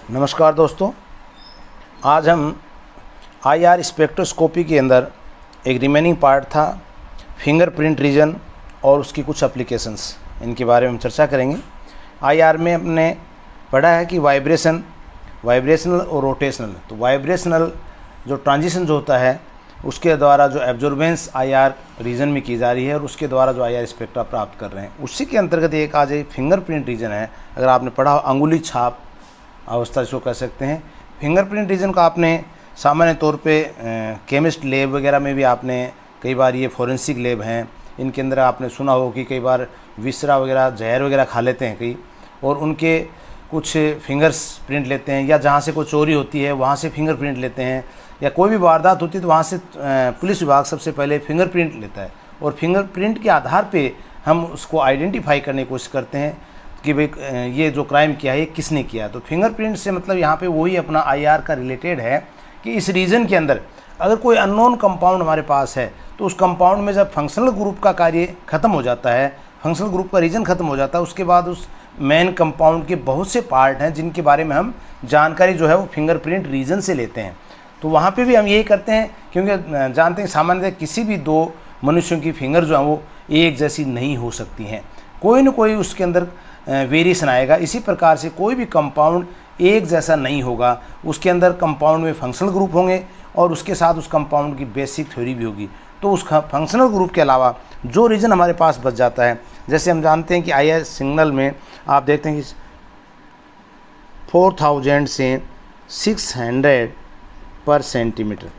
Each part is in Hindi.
नमस्कार दोस्तों, आज हम आईआर स्पेक्ट्रोस्कोपी के अंदर एक रिमेनिंग पार्ट था फिंगरप्रिंट रीजन और उसकी कुछ एप्लीकेशंस, इनके बारे में हम चर्चा करेंगे। आईआर में हमने पढ़ा है कि वाइब्रेशनल और रोटेशनल। तो वाइब्रेशनल जो ट्रांजिशन जो होता है उसके द्वारा जो एब्जॉर्बेंस आईआर रीजन में की जा रही है और उसके द्वारा जो आईआर स्पेक्ट्रा प्राप्त कर रहे हैं, उसी के अंतर्गत एक आज एक फिंगरप्रिंट रीजन है। अगर आपने पढ़ा अंगुली छाप अवस्था इसको कह सकते हैं। फिंगरप्रिंट रीजन को आपने सामान्य तौर पे केमिस्ट लैब वगैरह में भी आपने कई बार, ये फॉरेंसिक लैब हैं, इनके अंदर आपने सुना हो कि कई बार विसरा वगैरह जहर वगैरह खा लेते हैं कई, और उनके कुछ फिंगर्स प्रिंट लेते हैं, या जहाँ से कोई चोरी होती है वहाँ से फिंगरप्रिंट लेते हैं, या कोई भी वारदात होती है तो वहाँ से पुलिस विभाग सबसे पहले फिंगरप्रिंट लेता है और फिंगरप्रिंट के आधार पर हम उसको आइडेंटिफाई करने की कोशिश करते हैं कि भाई ये जो क्राइम किया है ये किसने किया। तो फिंगरप्रिंट से मतलब यहाँ पे वही अपना आईआर का रिलेटेड है कि इस रीजन के अंदर अगर कोई अननोन कंपाउंड हमारे पास है तो उस कंपाउंड में जब फंक्शनल ग्रुप का कार्य खत्म हो जाता है, फंक्शनल ग्रुप का रीजन खत्म हो जाता है, उसके बाद उस मेन कंपाउंड के बहुत से पार्ट हैं जिनके बारे में हम जानकारी जो है वो फिंगरप्रिंट रीजन से लेते हैं। तो वहाँ पर भी हम यही करते हैं, क्योंकि जानते हैं सामान्यतः किसी भी दो मनुष्यों की फिंगर जो है वो एक जैसी नहीं हो सकती हैं, कोई ना कोई उसके अंदर वेरिएशन आएगा। इसी प्रकार से कोई भी कंपाउंड एक जैसा नहीं होगा, उसके अंदर कंपाउंड में फंक्शनल ग्रुप होंगे और उसके साथ उस कंपाउंड की बेसिक थ्योरी भी होगी। तो उस फंक्शनल ग्रुप के अलावा जो रीजन हमारे पास बच जाता है, जैसे हम जानते हैं कि आईआर सिग्नल में आप देखते हैं कि 4000 से 600 पर सेंटीमीटर,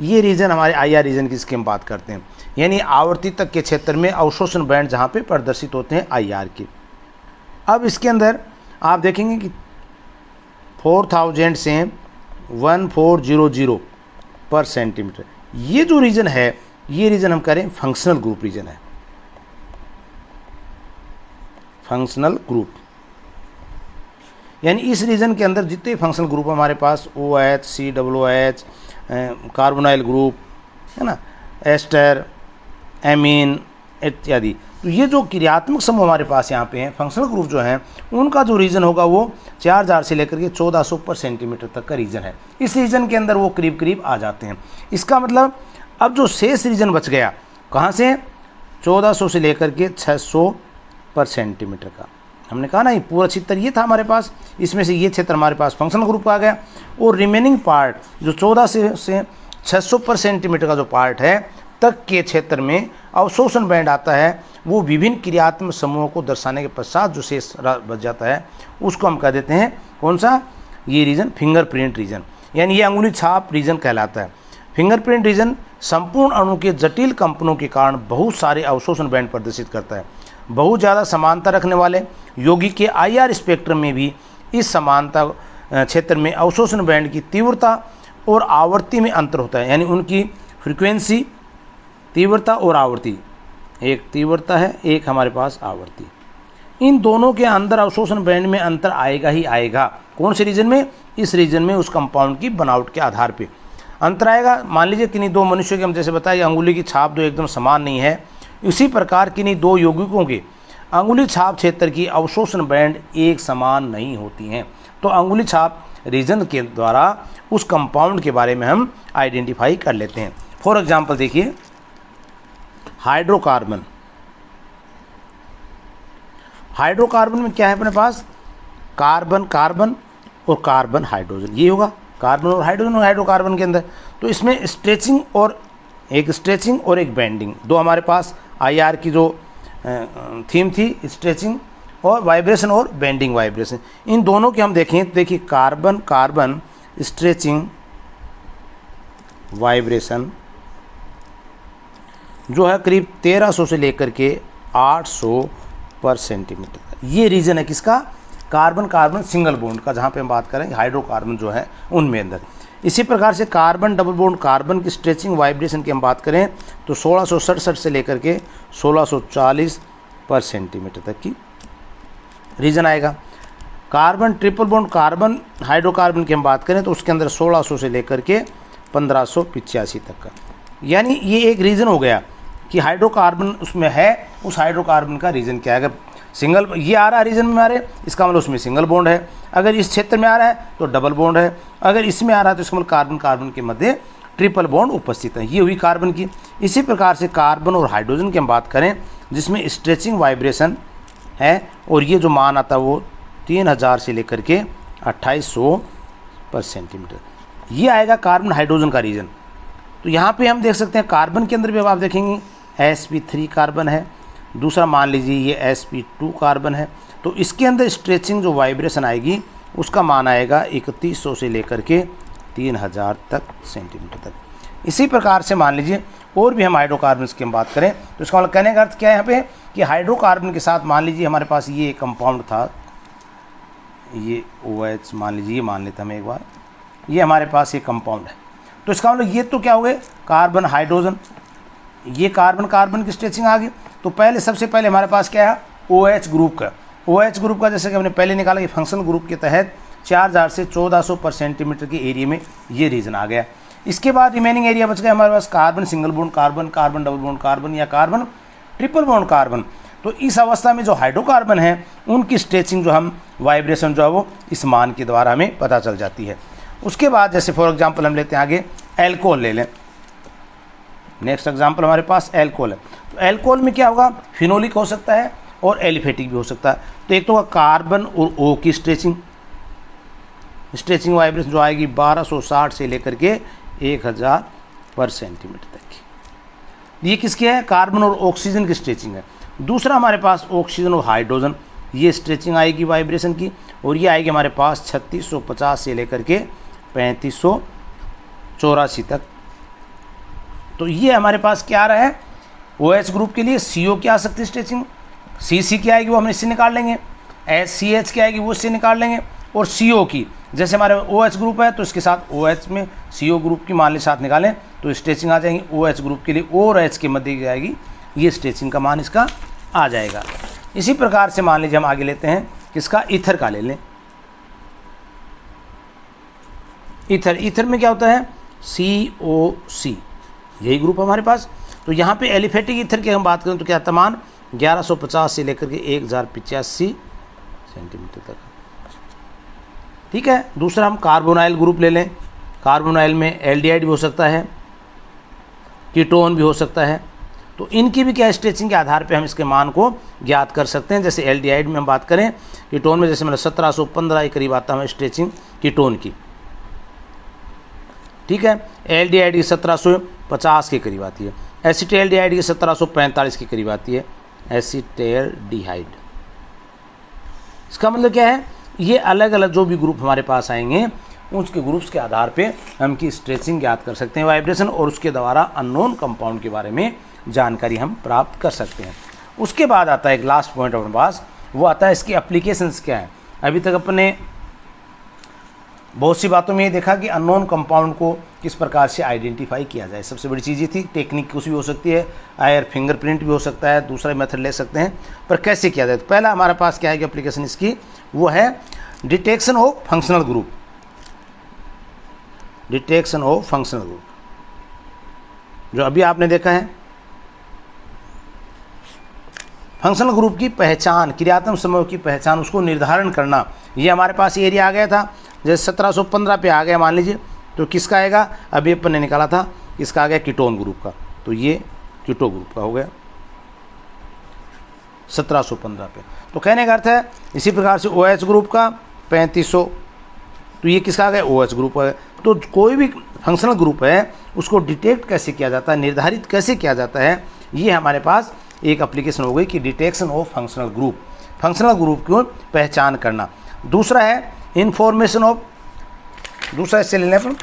ये रीजन हमारे आईआर रीजन की इसकी हम बात करते हैं, यानी आवर्ती तक के क्षेत्र में अवशोषण बैंड जहाँ पे प्रदर्शित होते हैं आईआर के। अब इसके अंदर आप देखेंगे कि 4000 से 1400 पर सेंटीमीटर, ये जो रीजन है ये रीजन हम करें फंक्शनल ग्रुप रीजन है। फंक्शनल ग्रुप यानी इस रीजन के अंदर जितने फंक्शनल ग्रुप हमारे पास OH, COOH, कार्बोनाइल ग्रुप है ना, एस्टर, एमीन इत्यादि, तो ये जो क्रियात्मक समूह हमारे पास यहाँ पे हैं, फंक्शनल ग्रुप जो हैं, उनका जो रीजन होगा वो 4000 से लेकर के 1400 पर सेंटीमीटर तक का रीजन है। इस रीजन के अंदर वो करीब करीब आ जाते हैं। इसका मतलब अब जो शेष रीजन बच गया कहाँ से, 1400 से लेकर के 600 पर सेंटीमीटर का। हमने कहा ना ये पूरा क्षेत्र ये था हमारे पास, इसमें से ये क्षेत्र हमारे पास फंक्शनल ग्रुप का आ गया, और रिमेनिंग पार्ट जो 1400 से 600 पर सेंटीमीटर का जो पार्ट है तक के क्षेत्र में अवशोषण बैंड आता है। वो विभिन्न क्रियात्मक समूहों को दर्शाने के पश्चात जो शेष बच जाता है उसको हम कह देते हैं कौन सा, ये रीजन फिंगरप्रिंट रीजन, यानी ये अंगुली छाप रीजन कहलाता है। फिंगरप्रिंट रीजन संपूर्ण अणु के जटिल कंपनों के कारण बहुत सारे अवशोषण बैंड प्रदर्शित करता है। बहुत ज़्यादा समानता रखने वाले यौगिक के आईआर स्पेक्ट्रम में भी इस समानता क्षेत्र में अवशोषण बैंड की तीव्रता और आवृत्ति में अंतर होता है, यानी उनकी फ्रीक्वेंसी, तीव्रता और आवृत्ति, एक तीव्रता है एक हमारे पास आवृत्ति, इन दोनों के अंदर अवशोषण बैंड में अंतर आएगा ही आएगा। कौन से रीजन में, इस रीजन में उस कंपाउंड की बनावट के आधार पे अंतर आएगा। मान लीजिए किन्हीं दो मनुष्यों के, हम जैसे बताया अंगुली की छाप दो एकदम समान नहीं है, इसी प्रकार किन्हीं दो यौगिकों के अंगुली छाप क्षेत्र की अवशोषण बैंड एक समान नहीं होती हैं। तो अंगुली छाप रीजन के द्वारा उस कंपाउंड के बारे में हम आइडेंटिफाई कर लेते हैं। फॉर एग्जाम्पल देखिए हाइड्रोकार्बन, हाइड्रोकार्बन में क्या है अपने पास, कार्बन कार्बन और कार्बन हाइड्रोजन, ये होगा कार्बन और हाइड्रोजन हाइड्रोकार्बन के अंदर। तो इसमें स्ट्रेचिंग और एक बेंडिंग, दो हमारे पास आईआर की जो थीम थी, स्ट्रेचिंग और वाइब्रेशन और बेंडिंग वाइब्रेशन, इन दोनों के हम देखें, देखिए कार्बन कार्बन स्ट्रेचिंग वाइब्रेशन जो है करीब 1300 से लेकर के 800 पर सेंटीमीटर का, ये रीजन है किसका, कार्बन कार्बन सिंगल बॉन्ड का, जहाँ पे हम बात करें हाइड्रोकार्बन जो है उनमें अंदर। इसी प्रकार से कार्बन डबल बॉन्ड कार्बन की स्ट्रेचिंग वाइब्रेशन की हम बात करें तो 1667 से लेकर के 1640 पर सेंटीमीटर तक की रीजन आएगा। Carbon triple bond carbon hydrocarbon की हम बात करें तो उसके अंदर 1600 से लेकर के 1585 तक का, यानी ये एक रीजन हो गया कि हाइड्रोकार्बन उसमें है, उस हाइड्रोकार्बन का रीजन क्या है। अगर सिंगल ये आ रहा है रीजन में हमारे, इसका मतलब उसमें सिंगल बॉन्ड है। अगर इस क्षेत्र में आ रहा है तो डबल बॉन्ड है। अगर इसमें आ रहा है तो इसका मतलब कार्बन कार्बन के मध्य ट्रिपल बॉन्ड उपस्थित है। ये हुई कार्बन की। इसी प्रकार से कार्बन और हाइड्रोजन की हम बात करें जिसमें स्ट्रेचिंग वाइब्रेशन है और ये जो मान आता है वो 3000 से लेकर के 2800 पर सेंटीमीटर, ये आएगा कार्बन हाइड्रोजन का रीजन। तो यहाँ पे हम देख सकते हैं कार्बन के अंदर भी अब आप देखेंगे sp3 कार्बन है, दूसरा मान लीजिए ये sp2 कार्बन है। तो इसके अंदर स्ट्रेचिंग जो वाइब्रेशन आएगी उसका मान आएगा 3100 से लेकर के 3000 तक सेंटीमीटर तक। इसी प्रकार से मान लीजिए और भी हम हाइड्रोकार्बन्स की हम बात करें तो इसका मतलब कहने का अर्थ क्या है यहाँ पे कि हाइड्रोकार्बन के साथ मान लीजिए हमारे पास ये कंपाउंड था, ये OH मान लीजिए, ये मान लेते हैं हम एक बार, ये हमारे पास ये कंपाउंड है। तो इसका मतलब ये तो क्या हो गए कार्बन हाइड्रोजन, ये कार्बन कार्बन की स्ट्रेचिंग आ गई। तो पहले सबसे पहले हमारे पास क्या है OH ग्रुप का। OH ग्रुप का जैसे कि हमने पहले निकाला कि फंक्शनल ग्रुप के तहत 4000 से 1400 पर सेंटीमीटर के एरिया में ये रीजन आ गया। इसके बाद रिमेनिंग एरिया बच गया हमारे पास carbon single bond carbon, carbon double bond carbon या कार्बन ट्रिपल बॉन्ड कार्बन। तो इस अवस्था में जो हाइड्रोकार्बन है उनकी स्ट्रेचिंग जो हम वाइब्रेशन जो है वो इस मान के द्वारा हमें पता चल जाती है। उसके बाद जैसे फॉर एग्जांपल हम लेते हैं आगे एल्कोहल ले लें। नेक्स्ट एग्जांपल हमारे पास एल्कोहल है। तो एल्कोहल में क्या होगा, फिनोलिक हो सकता है और एलिफेटिक भी हो सकता है। तो एक तो कार्बन और O की स्ट्रेचिंग वाइब्रेशन जो आएगी 1260 से लेकर के 1000 पर सेंटीमीटर तक की। ये किसकी है, कार्बन और ऑक्सीजन की स्ट्रेचिंग है। दूसरा हमारे पास ऑक्सीजन और हाइड्रोजन, ये स्ट्रेचिंग आएगी वाइब्रेशन की और ये आएगी हमारे पास 3650 से लेकर के 3584 तक। तो ये हमारे पास क्या आ रहा है OH ग्रुप के लिए CO की आ सकती है स्ट्रेचिंग, CC की आएगी वो हम इससे निकाल लेंगे, SCH की आएगी वो इससे निकाल लेंगे, और CO की जैसे हमारे OH ग्रुप है तो इसके साथ OH में CO ग्रुप की मान ले साथ निकालें तो स्ट्रेचिंग आ जाएंगी OH ग्रुप के लिए और H के मध्य की जाएगी, ये स्ट्रेचिंग का मान इसका आ जाएगा। इसी प्रकार से मान लीजिए हम आगे लेते हैं किसका, ईथर का ले लें। ईथर में क्या होता है COC, यही ग्रुप हमारे पास। तो यहाँ पे एलिफेटिक ईथर की हम बात करें तो क्या आता मान 1150 से लेकर के 1085 सेंटीमीटर तक। ठीक है, दूसरा हम कार्बोनाइल ग्रुप ले लें। कार्बोनाइल में एल्डिहाइड भी हो सकता है, कीटोन भी हो सकता है। तो इनकी भी क्या स्ट्रेचिंग के आधार पे हम इसके मान को ज्ञात कर सकते हैं। जैसे एल्डिहाइड में हम बात करें, कीटोन में जैसे मतलब 1715 के करीब आता है स्ट्रेचिंग कीटोन की। ठीक है, एल्डिहाइड की 1750 के करीब आती है, एसिटाल्डिहाइड की 1745 के करीब आती है, एसिटाल्डिहाइड। इसका मतलब क्या है, ये अलग अलग जो भी ग्रुप हमारे पास आएंगे उसके ग्रुप्स के आधार पे हम की स्ट्रेचिंग ज्ञात कर सकते हैं वाइब्रेशन, और उसके द्वारा अननोन कंपाउंड के बारे में जानकारी हम प्राप्त कर सकते हैं। उसके बाद आता है एक लास्ट पॉइंट अपने पास, वो आता है इसकी एप्लीकेशंस क्या है। अभी तक अपने बहुत सी बातों में ये देखा कि अननोन कंपाउंड को किस प्रकार से आइडेंटिफाई किया जाए। सबसे बड़ी चीज़ ये थी, टेक्निक कुछ भी हो सकती है, आयर फिंगरप्रिंट भी हो सकता है, दूसरा मेथड ले सकते हैं, पर कैसे किया जाए। तो पहला हमारे पास क्या है कि एप्लीकेशन इसकी वो है detection of functional group. Detection of functional group जो अभी आपने देखा है, फंक्शनल ग्रुप की पहचान, क्रियात्मक समूह की पहचान, उसको निर्धारण करना। ये हमारे पास एरिया आ गया था, जैसे 1715 पे आ गया मान लीजिए, तो किसका आएगा, अभी अपन ने निकाला था, किसका आ गया, कीटोन ग्रुप का। तो ये कीटो ग्रुप का हो गया 1715 पे। तो कहने का अर्थ है इसी प्रकार से OH ग्रुप का 3500, तो ये किसका आ गया, OH ग्रुप है। तो कोई भी फंक्शनल ग्रुप है उसको डिटेक्ट कैसे किया जाता है, निर्धारित कैसे किया जाता है, ये हमारे पास एक एप्लीकेशन हो गई कि detection of functional group, functional group की पहचान करना। दूसरा है इंफॉर्मेशन ऑफ, दूसरा इससे लेने पर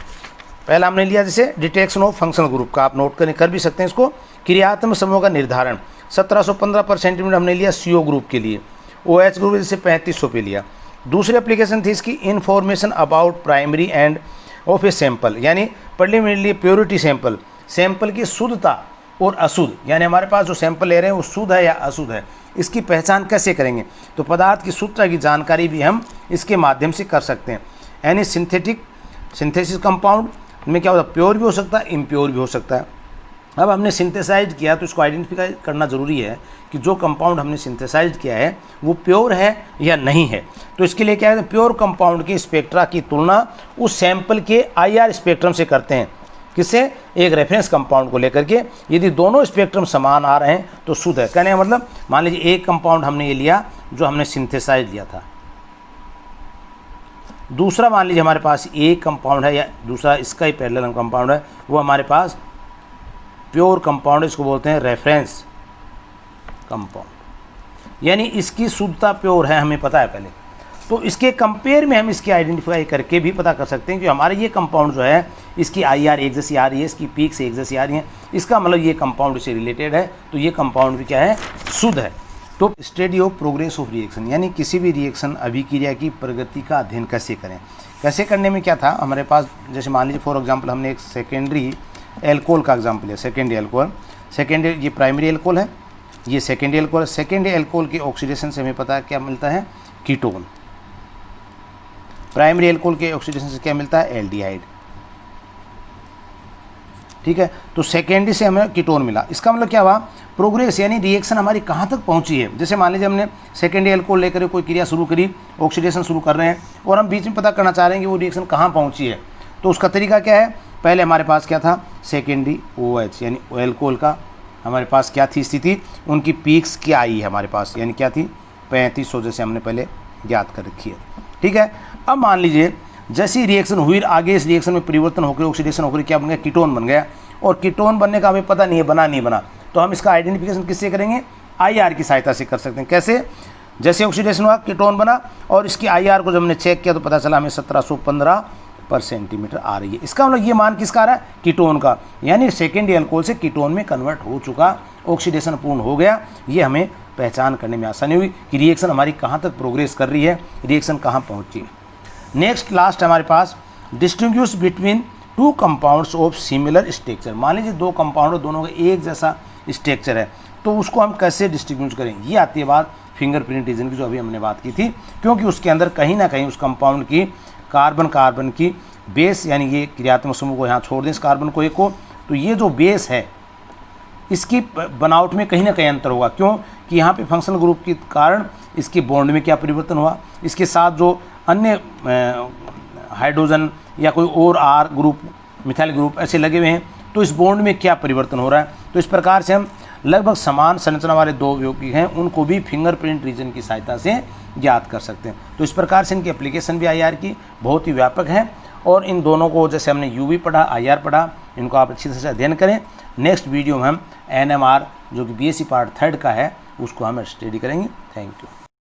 पहला हमने लिया जैसे डिटेक्शन ऑफ फंक्शनल ग्रुप का, आप नोट कर भी सकते हैं इसको, क्रियात्मक समूह का निर्धारण। 1715 पर सेंटीमीटर हमने लिया CO ग्रुप के लिए, OH ग्रुप जैसे 3500 पे लिया। दूसरी एप्लीकेशन थी इसकी information about primary end of a sample, यानी प्रीलिमिनरी प्योरिटी सैंपल, सैंपल की शुद्धता और अशुद्ध, यानी हमारे पास जो सैंपल ले रहे हैं वो शुद्ध है या अशुद्ध है, इसकी पहचान कैसे करेंगे। तो पदार्थ की शुद्धता की जानकारी भी हम इसके माध्यम से कर सकते हैं। यानी सिंथेसिस कंपाउंड में क्या होता है, प्योर भी हो सकता है, इम्प्योर भी हो सकता है। अब हमने सिंथेसाइज किया तो इसको आइडेंटिफाई करना ज़रूरी है कि जो कंपाउंड हमने सिंथेसाइज किया है वो प्योर है या नहीं है। तो इसके लिए क्या है, प्योर कंपाउंड की स्पेक्ट्रा की तुलना उस सैंपल के IR स्पेक्ट्रम से करते हैं। किससे? एक रेफरेंस कंपाउंड को लेकर के। यदि दोनों स्पेक्ट्रम समान आ रहे हैं तो शुद्ध है। कहने का मतलब, मान लीजिए एक कंपाउंड हमने ये लिया जो हमने सिंथेसाइज लिया था, दूसरा मान लीजिए हमारे पास एक कंपाउंड है या दूसरा इसका ही पैरेलल कंपाउंड है, वो हमारे पास प्योर कंपाउंड, इसको बोलते हैं रेफरेंस कंपाउंड, यानी इसकी शुद्धता प्योर है, हमें पता है पहले। तो इसके कंपेयर में हम इसकी आइडेंटिफाई करके भी पता कर सकते हैं कि हमारे ये कंपाउंड जो है इसकी IR एक जैसी आ रही है, इसकी पीक से एक जैसी आ रही है, इसका मतलब ये कंपाउंड से रिलेटेड है, तो ये कंपाउंड भी क्या है, शुद्ध है। तो study of progress of reaction, यानी किसी भी रिएक्शन अभिक्रिया की प्रगति का अध्ययन कैसे करें। कैसे करने में क्या था हमारे पास, जैसे मान लीजिए फॉर एग्जांपल हमने एक सेकेंडरी एल्कोहल का एग्जांपल लिया, सेकेंडरी एल्कोहल, सेकेंडरी ये प्राइमरी एल्कोहल है, ये सेकेंडरी एल्कोहल है। सेकेंडरी एल्कोहल की ऑक्सीडेशन से हमें पता है क्या मिलता है, कीटोन। प्राइमरी एल्कोहल के ऑक्सीडेशन से क्या मिलता है, एल्डिहाइड। ठीक है, तो सेकेंडरी से हमें कीटोन मिला। इसका मतलब क्या हुआ, प्रोग्रेस यानी रिएक्शन हमारी कहाँ तक पहुंची है। जैसे मान लीजिए हमने सेकेंडरी एल्कोहल लेकर कोई क्रिया शुरू करी, ऑक्सीडेशन शुरू कर रहे हैं और हम बीच में पता करना चाह रहे हैं कि वो रिएक्शन कहाँ पहुंची है। तो उसका तरीका क्या है, पहले हमारे पास क्या था, सेकेंडरी OH यानी एल्कोहल का हमारे पास क्या थी स्थिति, उनकी पीक्स क्या आई है हमारे पास, यानी क्या थी 3500, जैसे हमने पहले ज्ञात कर रखी है। ठीक है, अब मान लीजिए जैसी रिएक्शन हुई, आगे इस रिएक्शन में परिवर्तन होकर ऑक्सीडेशन होकर क्या बन गया, कीटोन बन गया। और कीटोन बनने का हमें पता नहीं है बना नहीं बना, तो हम इसका आइडेंटिफिकेशन किससे करेंगे, IR की सहायता से कर सकते हैं। कैसे, जैसे ऑक्सीडेशन हुआ कीटोन बना और इसकी IR को जब हमने चेक किया तो पता चला हमें 1715 पर सेंटीमीटर आ रही है। इसका मतलब ये मान किसका आ रहा है, कीटोन का, यानी सेकेंडरी अल्कोहल से कीटोन में कन्वर्ट हो चुका, ऑक्सीडेशन पूर्ण हो गया। ये हमें पहचान करने में आसानी हुई कि रिएक्शन हमारी कहाँ तक प्रोग्रेस कर रही है, रिएक्शन कहाँ पहुँची है। नेक्स्ट लास्ट हमारे पास distinguish between two compounds of similar structure. मान लीजिए दो कंपाउंड, दोनों का एक जैसा स्ट्रक्चर है, तो उसको हम कैसे डिस्ट्रीब्यूट करें। ये आती है बात फिंगरप्रिंट रीजन की, जो अभी हमने बात की थी, क्योंकि उसके अंदर कहीं ना कहीं उस कंपाउंड की कार्बन की बेस, यानी ये क्रियात्मक समूह को यहाँ छोड़ दें इस कार्बन को एक को, तो ये जो बेस है इसकी बनावट में कहीं ना कहीं अंतर होगा। क्यों कि यहाँ पे फंक्शनल ग्रुप के कारण इसके बॉन्ड में क्या परिवर्तन हुआ, इसके साथ जो अन्य हाइड्रोजन या कोई और R ग्रुप, मिथाइल ग्रुप ऐसे लगे हुए हैं, तो इस बॉन्ड में क्या परिवर्तन हो रहा है। तो इस प्रकार से हम लगभग समान संरचना वाले दो यौगिक हैं उनको भी फिंगरप्रिंट रीजन की सहायता से ज्ञात कर सकते हैं। तो इस प्रकार से इनकी एप्लीकेशन भी IR की बहुत ही व्यापक है, और इन दोनों को जैसे हमने UV पढ़ा, IR पढ़ा, इनको आप अच्छी तरह से अध्ययन करें। नेक्स्ट वीडियो में हम NMR जो कि BSc पार्ट 3 का है उसको हम स्टडी करेंगे। Thank you.